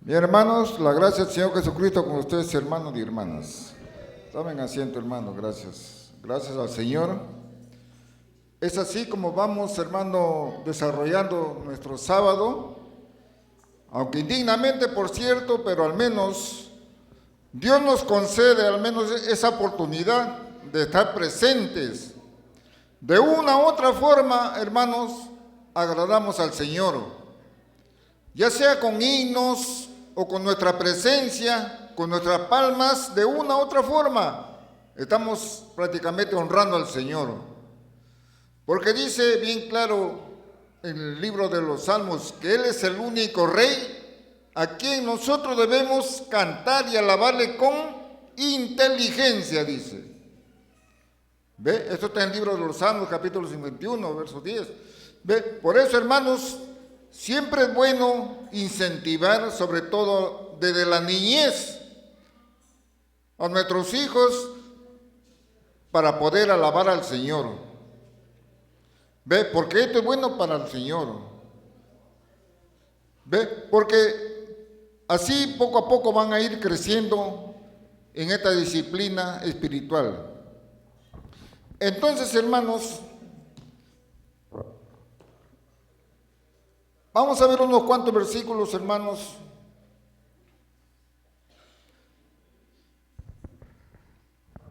Bien, hermanos, la gracia del Señor Jesucristo con ustedes, hermanos y hermanas. Tomen asiento, hermanos, gracias. Gracias al Señor. Es así como vamos, hermano, desarrollando nuestro sábado, aunque indignamente, por cierto, pero al menos Dios nos concede al menos esa oportunidad de estar presentes. De una u otra forma, hermanos, agradamos al Señor, ya sea con himnos o con nuestra presencia, con nuestras palmas, de una u otra forma, estamos prácticamente honrando al Señor. Porque dice bien claro en el libro de los Salmos que Él es el único Rey a quien nosotros debemos cantar y alabarle con inteligencia, dice. ¿Ve? Esto está en el libro de los Salmos, capítulo 51, verso 10. ¿Ve? Por eso, hermanos, siempre es bueno incentivar, sobre todo desde la niñez, a nuestros hijos para poder alabar al Señor. ¿Ve? Porque esto es bueno para el Señor. ¿Ve? Porque así poco a poco van a ir creciendo en esta disciplina espiritual. Entonces, hermanos, vamos a ver unos cuantos versículos, hermanos,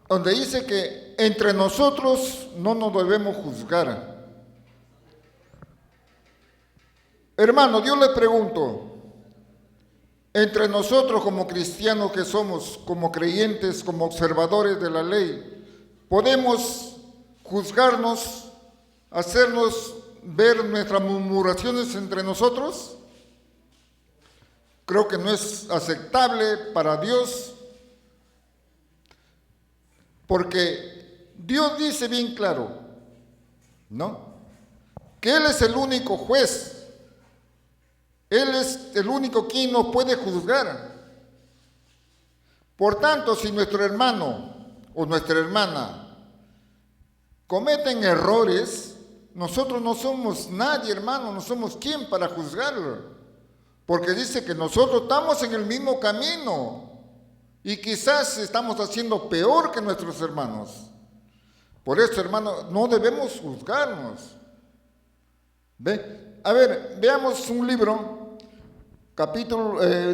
donde dice que entre nosotros no nos debemos juzgar. Hermano, yo le pregunto, entre nosotros como cristianos que somos, como creyentes, como observadores de la ley, ¿podemos juzgarnos, hacernos ver nuestras murmuraciones entre nosotros? Creo que no es aceptable para Dios, porque Dios dice bien claro, ¿no?, que Él es el único juez. Él es el único quien nos puede juzgar. Por tanto, si nuestro hermano o nuestra hermana cometen errores, nosotros no somos nadie, hermano, no somos quien para juzgarlo. Porque dice que nosotros estamos en el mismo camino y quizás estamos haciendo peor que nuestros hermanos. Por eso, hermano, no debemos juzgarnos. ¿Ve? A ver, veamos un libro,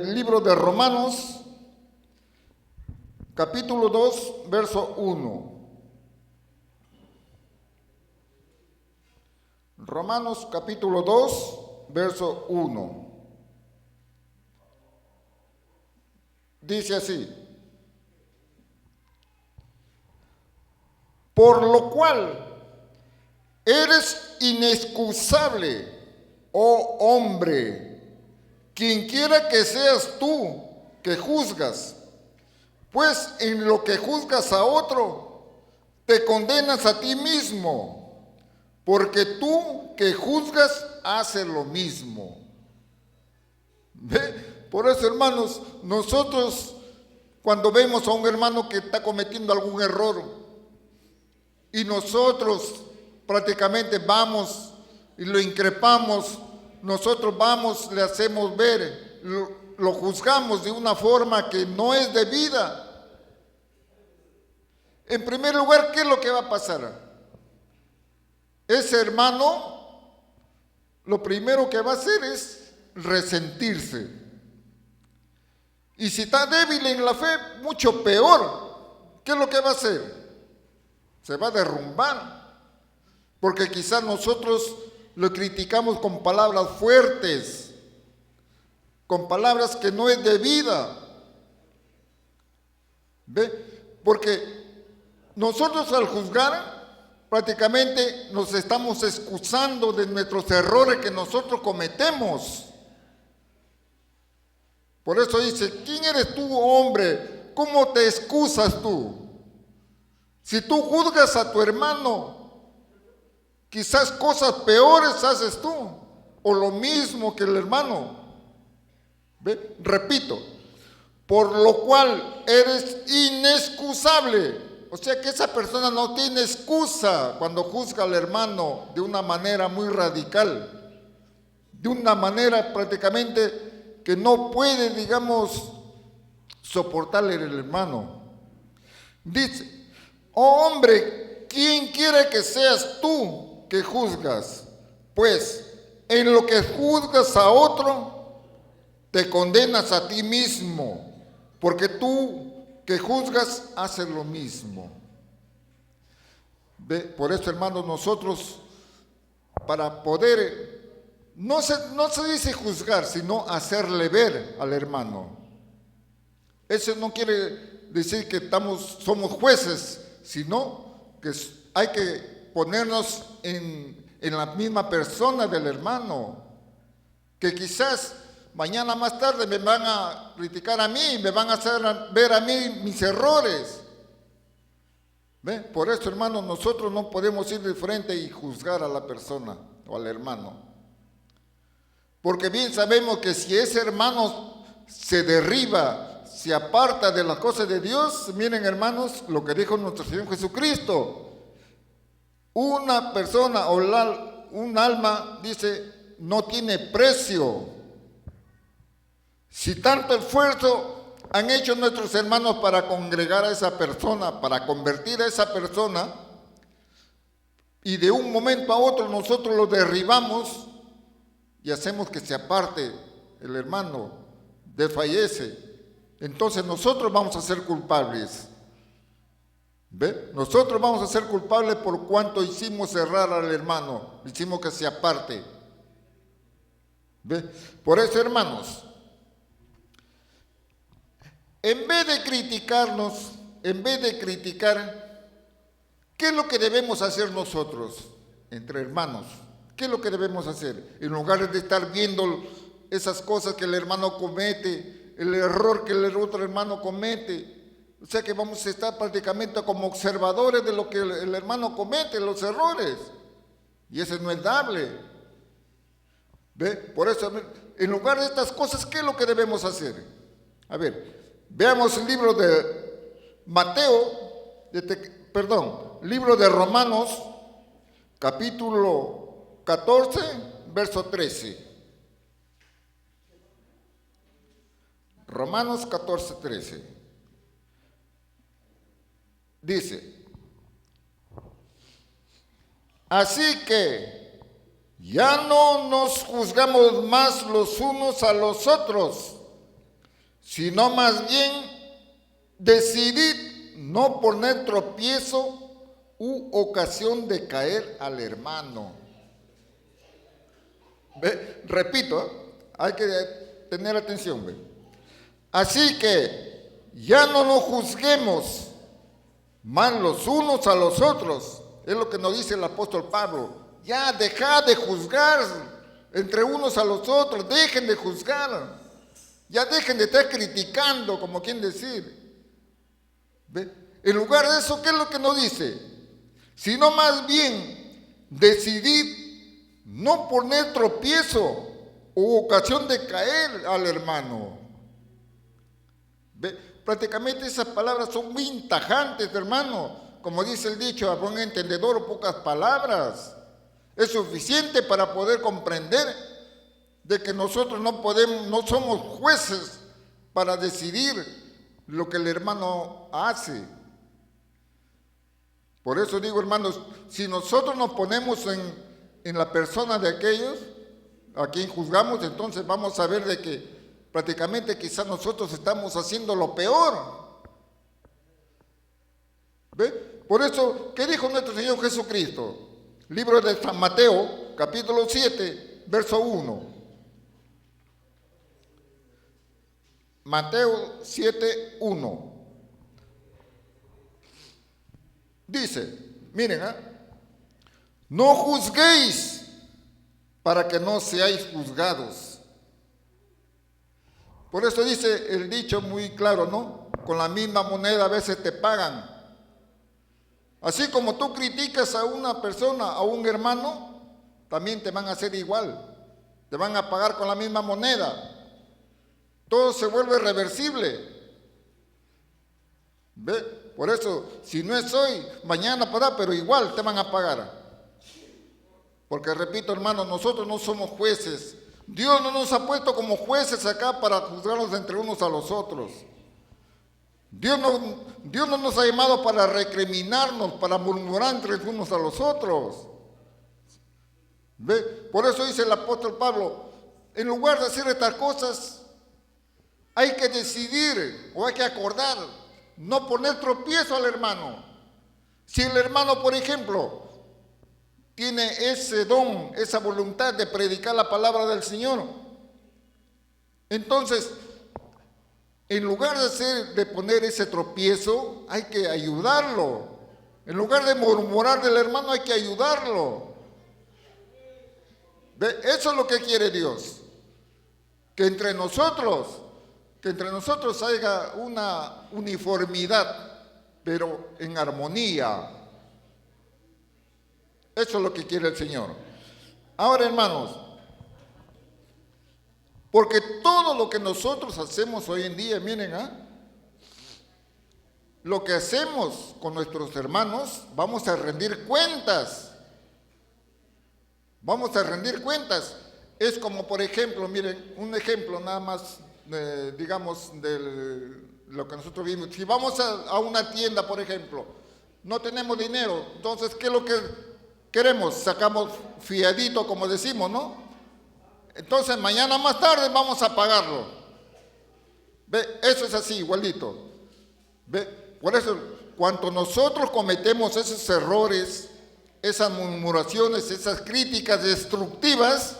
libro de Romanos, capítulo 2, verso 1. Romanos capítulo 2, verso 1. Dice así: por lo cual eres inexcusable, oh hombre, quien quiera que seas tú que juzgas, pues en lo que juzgas a otro, te condenas a ti mismo, porque tú que juzgas haces lo mismo. ¿Ve? Por eso, hermanos, nosotros cuando vemos a un hermano que está cometiendo algún error y nosotros prácticamente vamos y lo increpamos, nosotros vamos, le hacemos ver, lo juzgamos de una forma que no es debida. En primer lugar, ¿qué es lo que va a pasar? Ese hermano, lo primero que va a hacer es resentirse. Y si está débil en la fe, mucho peor. ¿Qué es lo que va a hacer? Se va a derrumbar. Porque quizás nosotros lo criticamos con palabras fuertes, con palabras que no es debida. ¿Ve? Porque nosotros al juzgar prácticamente nos estamos excusando de nuestros errores que nosotros cometemos. Por eso dice, ¿quién eres tú, hombre? ¿Cómo te excusas tú? Si tú juzgas a tu hermano, quizás cosas peores haces tú, o lo mismo que el hermano. ¿Ve? Repito, por lo cual eres inexcusable. O sea que esa persona no tiene excusa cuando juzga al hermano de una manera muy radical, de una manera prácticamente que no puede, digamos, soportarle el hermano. Dice, oh hombre, ¿quién quiere que seas tú que juzgas? Pues en lo que juzgas a otro, te condenas a ti mismo, porque tú que juzgas haces lo mismo. ¿Ve? Por eso, hermanos, nosotros, para poder, no se dice juzgar, sino hacerle ver al hermano. Eso no quiere decir que somos jueces, sino que hay que ponernos en la misma persona del hermano, que quizás mañana más tarde me van a criticar a mí, me van a hacer ver a mí mis errores. ¿Ve? Por eso, hermanos, nosotros no podemos ir de frente y juzgar a la persona o al hermano. Porque bien sabemos que si ese hermano se derriba, se aparta de las cosas de Dios, miren, hermanos, lo que dijo nuestro Señor Jesucristo. Una persona o un alma, dice, no tiene precio. Si tanto esfuerzo han hecho nuestros hermanos para congregar a esa persona, para convertir a esa persona, y de un momento a otro nosotros lo derribamos y hacemos que se aparte el hermano, desfallece, entonces nosotros vamos a ser culpables. ¿Ve? Nosotros vamos a ser culpables por cuanto hicimos errar al hermano, hicimos que se aparte. ¿Ve? Por eso, hermanos, en vez de criticarnos, en vez de criticar, ¿qué es lo que debemos hacer nosotros, entre hermanos? ¿Qué es lo que debemos hacer? En lugar de estar viendo esas cosas que el hermano comete, el error que el otro hermano comete, o sea que vamos a estar prácticamente como observadores de lo que el hermano comete, los errores. Y eso no es dable. ¿Ve? Por eso, en lugar de estas cosas, ¿qué es lo que debemos hacer? A ver, veamos el libro de libro de Romanos, capítulo 14, verso 13. Romanos 14, 13. Dice, así que ya no nos juzgamos más los unos a los otros, sino más bien decidid no poner tropiezo u ocasión de caer al hermano. ¿Ve? Repito, hay que tener atención. ¿Ve? Así que ya no nos juzguemos más los unos a los otros, es lo que nos dice el apóstol Pablo. Ya dejad de juzgar entre unos a los otros, dejen de juzgar, ya dejen de estar criticando, como quien decir. ¿Ve? En lugar de eso, ¿qué es lo que nos dice? Sino más bien decidid no poner tropiezo u ocasión de caer al hermano. ¿Ve? Prácticamente esas palabras son muy tajantes, hermano. Como dice el dicho, a buen entendedor, pocas palabras. Es suficiente para poder comprender de que nosotros no somos jueces para decidir lo que el hermano hace. Por eso digo, hermanos, si nosotros nos ponemos en la persona de aquellos a quien juzgamos, entonces vamos a ver de que prácticamente quizás nosotros estamos haciendo lo peor. ¿Ve? Por eso, ¿qué dijo nuestro Señor Jesucristo? Libro de San Mateo, capítulo 7, verso 1. Mateo 7, 1. Dice, miren, no juzguéis para que no seáis juzgados. Por eso dice el dicho muy claro, ¿no? Con la misma moneda a veces te pagan. Así como tú criticas a una persona, a un hermano, también te van a hacer igual. Te van a pagar con la misma moneda. Todo se vuelve reversible. ¿Ve? Por eso, si no es hoy, mañana podrá, pero igual te van a pagar. Porque repito, hermano, nosotros no somos jueces. Dios no nos ha puesto como jueces acá para juzgarnos entre unos a los otros. Dios no nos ha llamado para recriminarnos, para murmurar entre unos a los otros. ¿Ve? Por eso dice el apóstol Pablo, en lugar de hacer estas cosas, hay que decidir o hay que acordar, no poner tropiezo al hermano. Si el hermano, por ejemplo, tiene ese don, esa voluntad de predicar la palabra del Señor, entonces, en lugar de poner ese tropiezo, hay que ayudarlo. En lugar de murmurar del hermano, hay que ayudarlo. ¿Ve? Eso es lo que quiere Dios. Que entre nosotros haya una uniformidad, pero en armonía. Eso es lo que quiere el Señor. Ahora, hermanos, porque todo lo que nosotros hacemos hoy en día, miren, lo que hacemos con nuestros hermanos, vamos a rendir cuentas. Vamos a rendir cuentas. Es como, por ejemplo, miren, un ejemplo nada más, digamos, de lo que nosotros vimos. Si vamos a una tienda, por ejemplo, no tenemos dinero, entonces, ¿qué es lo que queremos? Sacamos fiadito, como decimos, ¿no? Entonces, mañana más tarde vamos a pagarlo. ¿Ve? Eso es así, igualito. ¿Ve? Por eso, cuando nosotros cometemos esos errores, esas murmuraciones, esas críticas destructivas,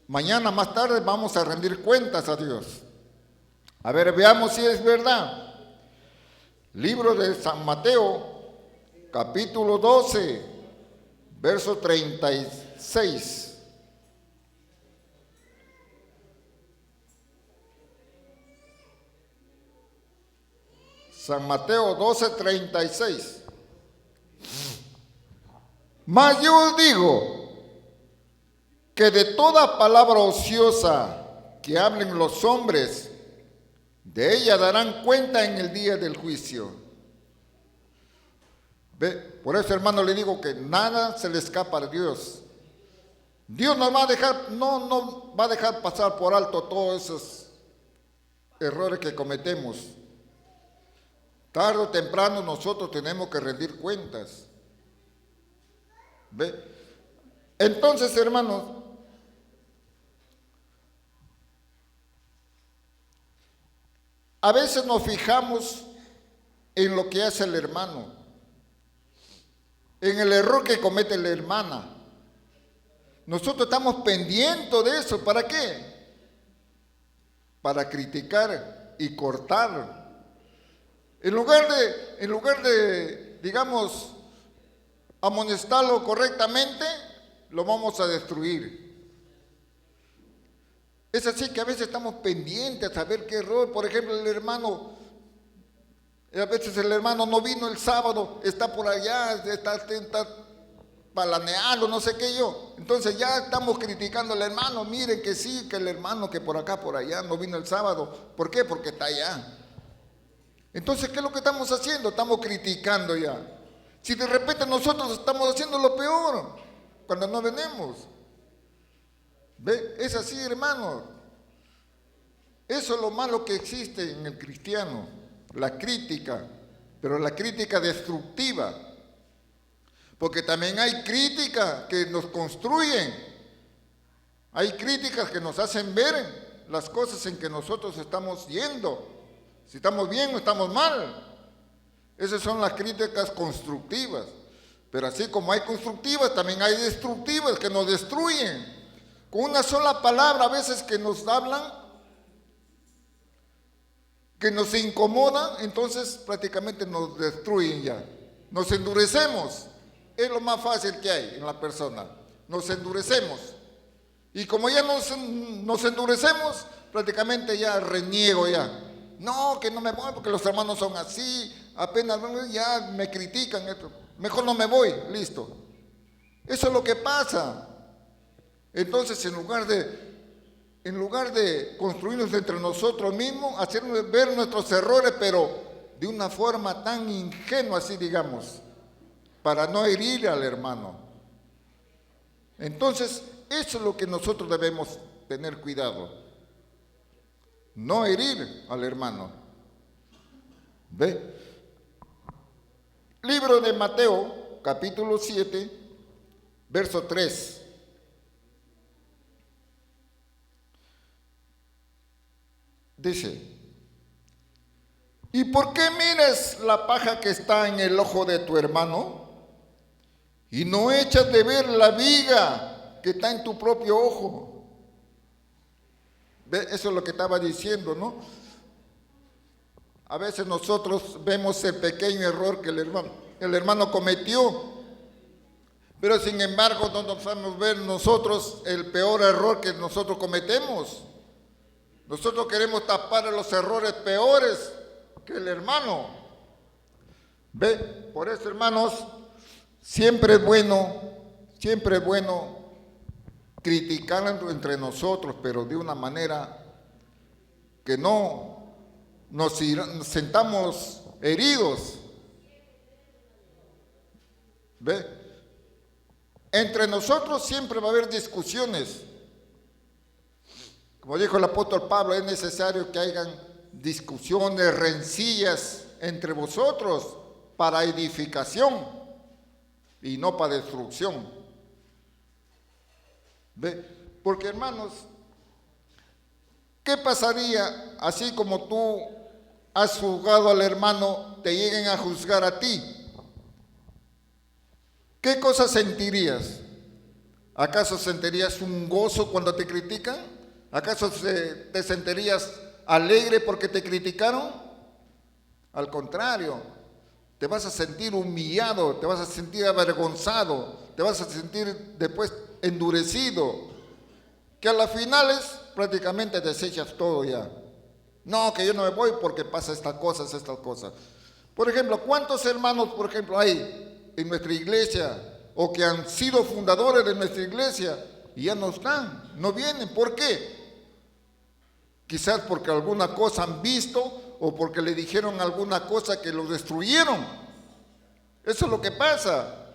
mañana más tarde vamos a rendir cuentas a Dios. A ver, veamos si es verdad. Libro de San Mateo, capítulo 12, verso 36. San Mateo 12, 36. Mas yo os digo que de toda palabra ociosa que hablen los hombres, de ella darán cuenta en el día del juicio. ¿Ve? Por eso, hermano, le digo que nada se le escapa a Dios. Dios no va a dejar pasar por alto todos esos errores que cometemos. Tarde o temprano nosotros tenemos que rendir cuentas. ¿Ve? Entonces, hermanos, a veces nos fijamos en lo que hace el hermano, en el error que comete la hermana. Nosotros estamos pendientes de eso. ¿Para qué? Para criticar y cortar. En lugar de, digamos, amonestarlo correctamente, lo vamos a destruir. Es así que a veces estamos pendientes a saber qué error. Por ejemplo, el hermano, a veces el hermano no vino el sábado, está por allá, está palaneando, no sé qué yo. Entonces ya estamos criticando al hermano. Miren que sí, que el hermano que por acá, por allá, no vino el sábado. ¿Por qué? Porque está allá. Entonces, ¿qué es lo que estamos haciendo? Estamos criticando ya. Si de repente nosotros estamos haciendo lo peor, cuando no venimos. ¿Ve? Es así, hermano. Eso es lo malo que existe en el cristiano, la crítica, pero la crítica destructiva. Porque también hay críticas que nos construyen. Hay críticas que nos hacen ver las cosas en que nosotros estamos yendo. Si estamos bien o estamos mal. Esas son las críticas constructivas. Pero así como hay constructivas, también hay destructivas que nos destruyen. Con una sola palabra a veces que nos hablan, que nos incomodan, entonces prácticamente nos destruyen ya. Nos endurecemos. Es lo más fácil que hay en la persona. Nos endurecemos. Y como ya nos endurecemos, prácticamente ya reniego ya. No, que no me voy porque los hermanos son así, apenas ya me critican esto. Mejor no me voy, listo. Eso es lo que pasa. Entonces, en lugar de construirnos entre nosotros mismos, hacernos ver nuestros errores, pero de una forma tan ingenua, así digamos, para no herir al hermano. Entonces, eso es lo que nosotros debemos tener cuidado. No herir al hermano. ¿Ve? Libro de Mateo, capítulo 7, verso 3. Dice: ¿y por qué miras la paja que está en el ojo de tu hermano y no echas de ver la viga que está en tu propio ojo? ¿Ve? Eso es lo que estaba diciendo, ¿no? A veces nosotros vemos el pequeño error que el hermano cometió, pero sin embargo no nos vamos a ver nosotros el peor error que nosotros cometemos. Nosotros queremos tapar los errores peores que el hermano. ¿Ve? Por eso, hermanos, siempre es bueno criticar entre nosotros, pero de una manera que no nos sentamos heridos. ¿Ve? Entre nosotros siempre va a haber discusiones. Como dijo el apóstol Pablo, es necesario que hayan discusiones, rencillas entre vosotros para edificación y no para destrucción. ¿Ve? Porque, hermanos, ¿qué pasaría así como tú has juzgado al hermano, te lleguen a juzgar a ti? ¿Qué cosa sentirías? ¿Acaso sentirías un gozo cuando te critican? ¿Acaso te sentirías alegre porque te criticaron? Al contrario, te vas a sentir humillado, te vas a sentir avergonzado, te vas a sentir después endurecido, que a las finales prácticamente desechas todo ya. No, que yo no me voy porque pasa estas cosas. Por ejemplo, ¿cuántos hermanos, por ejemplo, hay en nuestra iglesia o que han sido fundadores de nuestra iglesia y ya no están, no vienen? ¿Por qué? Quizás porque alguna cosa han visto o porque le dijeron alguna cosa que los destruyeron. Eso es lo que pasa.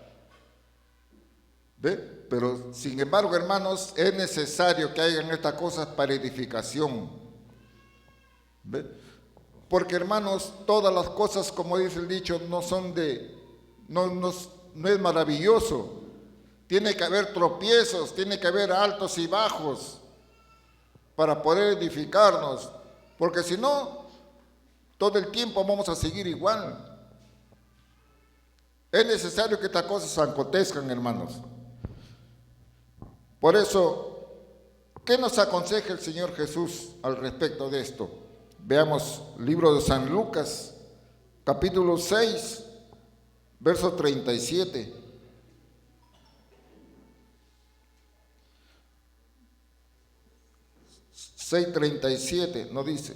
¿Ve? Pero sin embargo, hermanos, es necesario que hagan estas cosas para edificación. ¿Ve? Porque, hermanos, todas las cosas, como dice el dicho, no es maravilloso. Tiene que haber tropiezos, tiene que haber altos y bajos para poder edificarnos, porque si no, todo el tiempo vamos a seguir igual. Es necesario que estas cosas acontezcan, hermanos. Por eso, ¿qué nos aconseja el Señor Jesús al respecto de esto? Veamos libro de San Lucas, capítulo 6, verso 37. 6:37 nos dice: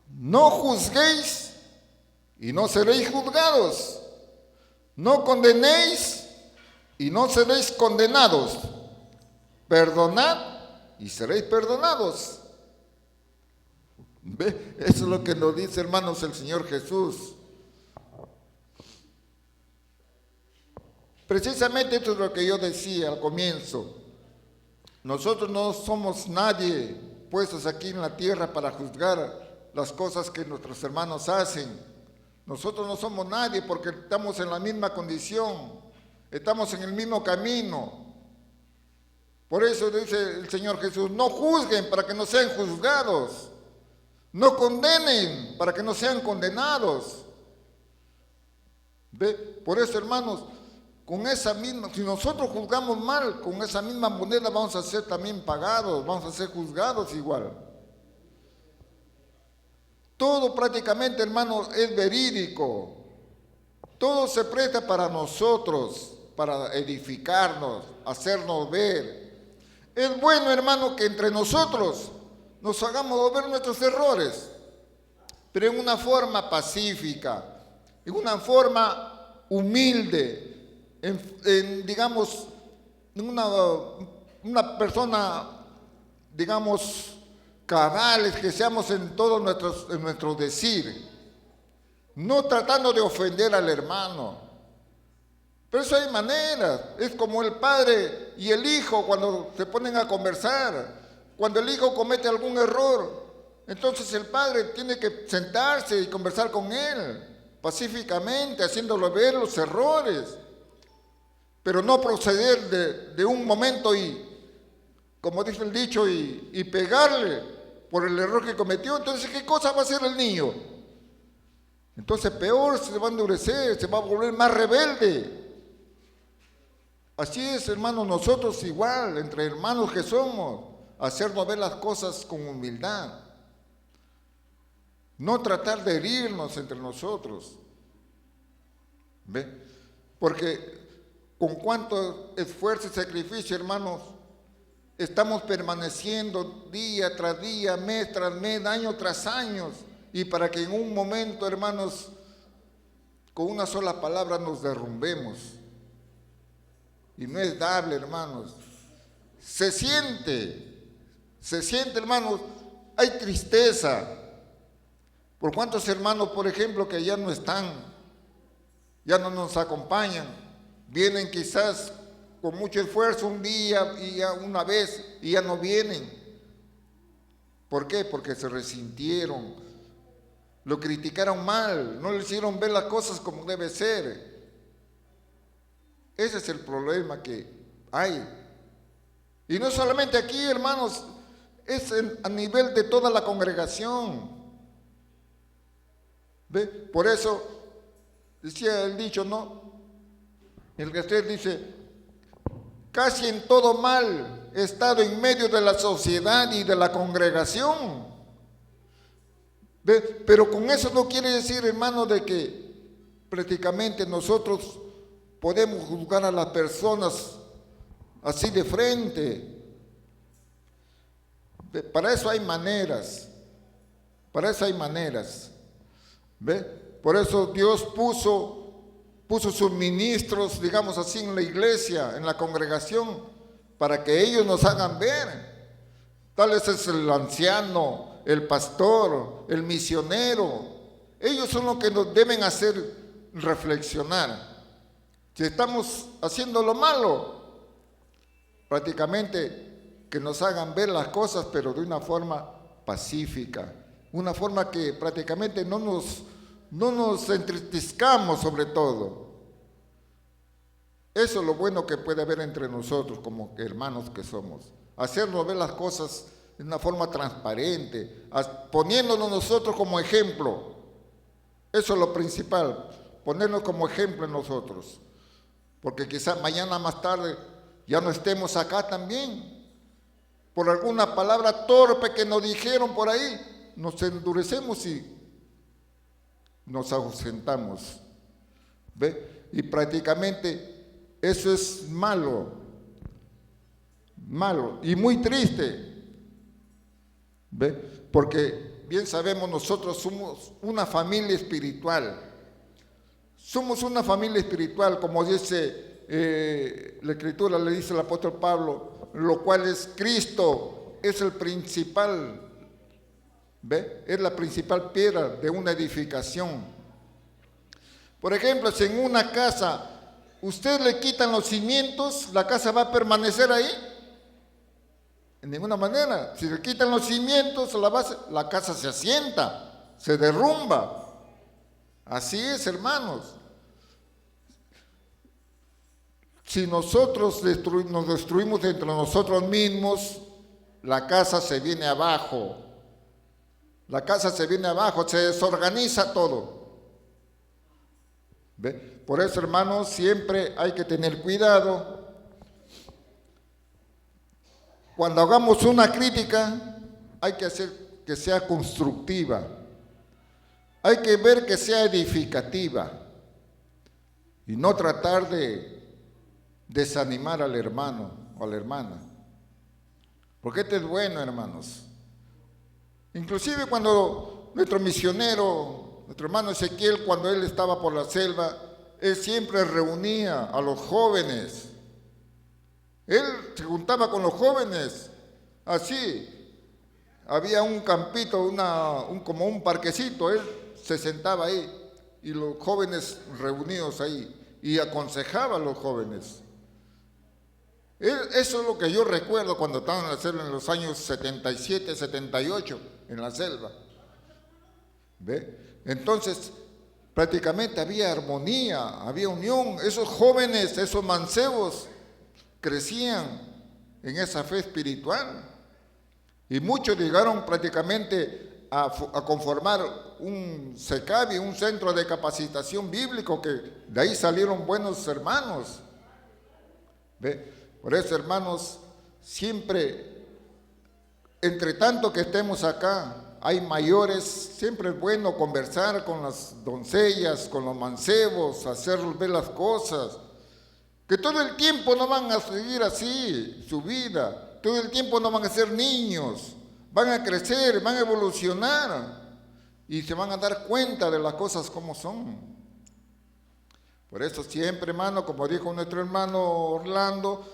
no juzguéis y no seréis juzgados, no condenéis y no seréis condenados, perdonad y seréis perdonados. ¿Ve? Eso es lo que nos dice, hermanos, el Señor Jesús. Precisamente esto es lo que yo decía al comienzo. Nosotros no somos nadie puestos aquí en la tierra para juzgar las cosas que nuestros hermanos hacen. Nosotros no somos nadie porque estamos en la misma condición, estamos en el mismo camino. Por eso dice el Señor Jesús: no juzguen para que no sean juzgados, no condenen para que no sean condenados. ¿Ve? Por eso, hermanos, con esa misma, si nosotros juzgamos mal, con esa misma moneda vamos a ser también pagados, vamos a ser juzgados igual. Todo prácticamente, hermanos, es verídico. Todo se presta para nosotros, para edificarnos, hacernos ver. Es bueno, hermano, que entre nosotros nos hagamos ver nuestros errores, pero en una forma pacífica, en una forma humilde, digamos, una persona, digamos, cabales, que seamos en todo nuestro decir, no tratando de ofender al hermano. Pero eso hay maneras, es como el padre y el hijo cuando se ponen a conversar. cuando el hijo comete algún error, entonces el padre tiene que sentarse y conversar con él pacíficamente, haciéndolo ver los errores, pero no proceder de un momento y, como dice el dicho, y pegarle por el error que cometió. Entonces, ¿qué cosa va a hacer el niño? Entonces peor, se va a endurecer, se va a volver más rebelde. Así es, hermanos, nosotros igual, entre hermanos que somos, hacernos ver las cosas con humildad. No tratar de herirnos entre nosotros. ¿Ve? Porque con cuánto esfuerzo y sacrificio, hermanos, estamos permaneciendo día tras día, mes tras mes, año tras año, y para que en un momento, hermanos, con una sola palabra nos derrumbemos. Y no es dable, hermanos. Se siente, hermanos, hay tristeza. Por cuántos hermanos, por ejemplo, que ya no están, ya no nos acompañan, vienen quizás con mucho esfuerzo un día y ya una vez y ya no vienen. ¿Por qué? Porque se resintieron, lo criticaron mal, no le hicieron ver las cosas como debe ser. Ese es el problema que hay. Y no solamente aquí, hermanos, es a nivel de toda la congregación. ¿Ve? Por eso decía el dicho, ¿no? El que usted dice, casi en todo mal he estado en medio de la sociedad y de la congregación. ¿Ve? Pero con eso no quiere decir, hermano, de que prácticamente nosotros podemos juzgar a las personas así de frente. ¿Ve? Para eso hay maneras. ¿Ve? Por eso Dios puso sus ministros, digamos así, en la iglesia, en la congregación, para que ellos nos hagan ver. Tal vez es el anciano, el pastor, el misionero. Ellos son los que nos deben hacer reflexionar. Si estamos haciendo lo malo, prácticamente que nos hagan ver las cosas, pero de una forma pacífica, una forma que prácticamente no nos entristezcamos sobre todo. Eso es lo bueno que puede haber entre nosotros como hermanos que somos. Hacernos ver las cosas de una forma transparente, poniéndonos nosotros como ejemplo. Eso es lo principal, ponernos como ejemplo en nosotros. Porque quizás mañana más tarde ya no estemos acá también. Por alguna palabra torpe que nos dijeron por ahí, nos endurecemos y nos ausentamos. ¿Ve? Y prácticamente eso es malo y muy triste. ¿Ve? Porque bien sabemos, nosotros somos una familia espiritual. Somos una familia espiritual, como dice la Escritura, le dice el apóstol Pablo, lo cual es Cristo, es el principal. ¿Ve? Es la principal piedra de una edificación. Por ejemplo, si en una casa usted le quitan los cimientos, ¿la casa va a permanecer ahí? En ninguna manera. Si le quitan los cimientos a la base, la casa se asienta, se derrumba. Así es, hermanos. Si nosotros nos destruimos entre nosotros mismos, la casa se viene abajo. La casa se viene abajo, se desorganiza todo. ¿Ve? Por eso, hermanos, siempre hay que tener cuidado. Cuando hagamos una crítica, hay que hacer que sea constructiva. Hay que ver que sea edificativa. Y no tratar de desanimar al hermano o a la hermana. Porque esto es bueno, hermanos. Inclusive cuando nuestro misionero, nuestro hermano Ezequiel, cuando él estaba por la selva, él siempre reunía a los jóvenes. Él se juntaba con los jóvenes, así. Había un campito, como un parquecito, él se sentaba ahí y los jóvenes reunidos ahí y aconsejaba a los jóvenes. Eso es lo que yo recuerdo cuando estaba en la selva en los años 77, 78, en la selva. ¿Ve? Entonces, prácticamente había armonía, había unión. Esos jóvenes, esos mancebos, crecían en esa fe espiritual. Y muchos llegaron prácticamente a conformar un CECABI, un centro de capacitación bíblico, que de ahí salieron buenos hermanos. ¿Ve? Por eso, hermanos, siempre, entre tanto que estemos acá, hay mayores, siempre es bueno conversar con las doncellas, con los mancebos, hacerles ver las cosas, que todo el tiempo no van a seguir así su vida, todo el tiempo no van a ser niños, van a crecer, van a evolucionar y se van a dar cuenta de las cosas como son. Por eso siempre, hermano, como dijo nuestro hermano Orlando,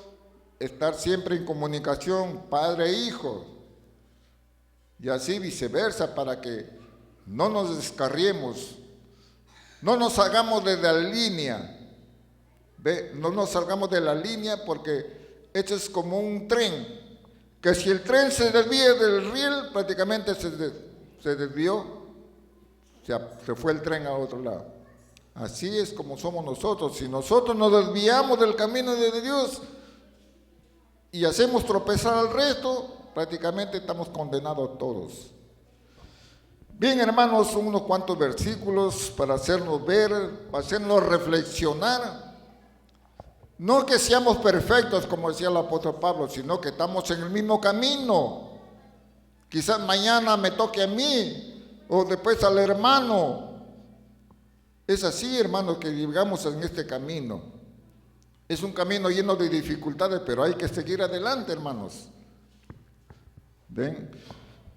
estar siempre en comunicación padre e hijo, y así viceversa, para que no nos descarriemos, no nos salgamos de la línea. ¿Ve? No nos salgamos de la línea, porque esto es como un tren, que si el tren se desvía del riel, prácticamente se desvió, se fue el tren a otro lado. Así es como somos nosotros. Si nosotros nos desviamos del camino de Dios y hacemos tropezar al resto, prácticamente estamos condenados todos. Bien, hermanos, unos cuantos versículos para hacernos ver, para hacernos reflexionar. No que seamos perfectos, como decía el apóstol Pablo, sino que estamos en el mismo camino. Quizás mañana me toque a mí, o después al hermano. Es así, hermanos, que llegamos en este camino. Es un camino lleno de dificultades, pero hay que seguir adelante, hermanos. ¿Ven?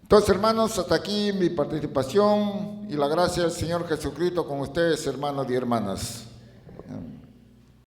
Entonces, hermanos, hasta aquí mi participación, y la gracia del Señor Jesucristo con ustedes, hermanos y hermanas.